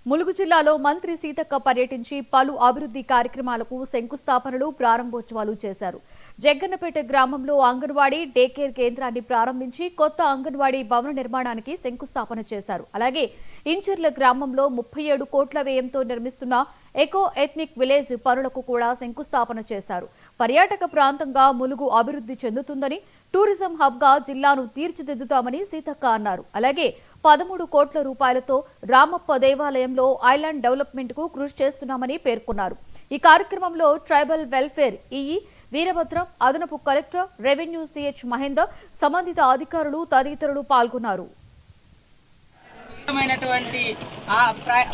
ములుగు జిల్లాలో మంత్రి సీతక్క పర్యటించి పలు అభివృద్ధి కార్యక్రమాలకు శంకుస్థాపనలు ప్రారంభోత్సవాలు చేశారు. జగ్గన్నపేట గ్రామంలో అంగన్వాడీ డే కేర్ కేంద్రాన్ని ప్రారంభించి కొత్త అంగన్వాడీ భవన నిర్మాణానికి శంకుస్థాపన చేశారు. అలాగే ఇంచర్ల గ్రామంలో 37 కోట్ల వ్యయంతో నిర్మిస్తున్న ఎకో ఎథ్నిక్ విలేజ్ పనులకు కూడా శంకుస్థాపన చేశారు. పర్యాటక ప్రాంతంగా ములుగు అభివృద్ధి చెందుతుందని, టూరిజం హబ్ గా జిల్లాను తీర్చిదిద్దుతామని సీతక్క అన్నారు. అలాగే 13 కోట్ల రూపాయలతో రామప్ప దేవాలయంలో ఐలాండ్ డెవలప్మెంట్ కు కృషి చేస్తున్నామని పేర్కొన్నారు. ఈ కార్యక్రమంలో ట్రైబల్ వెల్ఫేర్ ఈఈ వీరభద్రం, అదనపు కలెక్టర్, రెవెన్యూ సిహెచ్ మహేందర్, సంబంధిత అధికారులు తదితరులు పాల్గొన్నారు.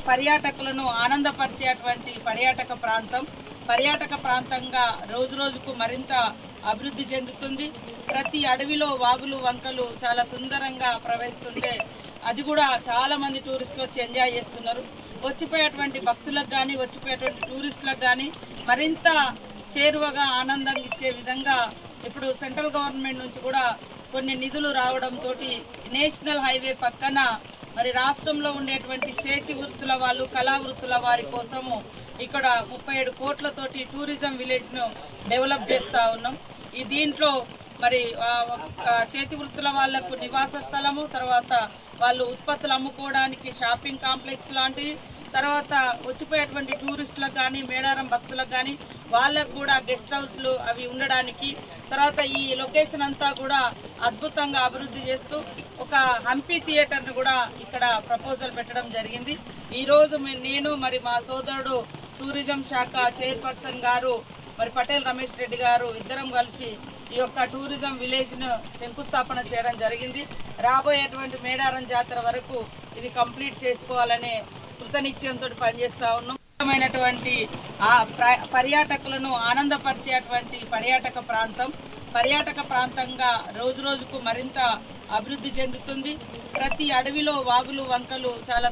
పర్యాటకులను ఆనందపరిచేటువంటి పర్యాటక ప్రాంతంగా రోజు రోజుకు మరింత అభివృద్ధి చెందుతుంది. ప్రతి అడవిలో వాగులు వంకలు చాలా సుందరంగా ప్రవహిస్తుంటే అది కూడా చాలా మంది టూరిస్టులు వచ్చి ఎంజాయ్ చేస్తున్నారు. వచ్చిపోయేటువంటి భక్తులకు కానీ వచ్చిపోయేటువంటి టూరిస్టులకు కానీ మరింత చేరువగా ఆనందంగా ఇచ్చే విధంగా ఇప్పుడు సెంట్రల్ గవర్నమెంట్ నుంచి కూడా కొన్ని నిధులు రావడంతో నేషనల్ హైవే పక్కన మరి రాష్ట్రంలో ఉండేటువంటి చేతి వృత్తుల వాళ్ళు, కళా వృత్తుల వారి కోసము ఇక్కడ 37 కోట్లతోటి టూరిజం విలేజ్ను డెవలప్ చేస్తూ ఉన్నాం. ఈ దీంట్లో మరి చేతి వృత్తుల వాళ్లకు నివాస స్థలము, తర్వాత వాళ్ళు ఉత్పత్తులు అమ్ముకోవడానికి షాపింగ్ కాంప్లెక్స్ లాంటివి, తర్వాత వచ్చిపోయేటువంటి టూరిస్టులకు కానీ మేడారం భక్తులకు కానీ వాళ్ళకు కూడా గెస్ట్ హౌస్లు అవి ఉండడానికి, తర్వాత ఈ లొకేషన్ అంతా కూడా అద్భుతంగా అభివృద్ధి చేస్తూ ఒక హంపీ థియేటర్ను కూడా ఇక్కడ ప్రపోజల్ పెట్టడం జరిగింది. ఈరోజు నేను మరి మా సోదరుడు టూరిజం శాఖ చైర్పర్సన్ గారు మరి పటేల్ రమేష్ రెడ్డి గారు ఇద్దరం కలిసి ఈ యొక్క టూరిజం విలేజ్ను శంకుస్థాపన చేయడం జరిగింది. రాబోయేటువంటి మేడారం జాతర వరకు ఇది కంప్లీట్ చేసుకోవాలనే కృతనిశ్చయంతో పనిచేస్తూ ఉన్నాం. పర్యాటకులను ఆనందపరిచేటువంటి పర్యాటక ప్రాంతంగా రోజు రోజుకు మరింత అభివృద్ధి చెందుతుంది. ప్రతి అడవిలో వాగులు వంకలు చాలా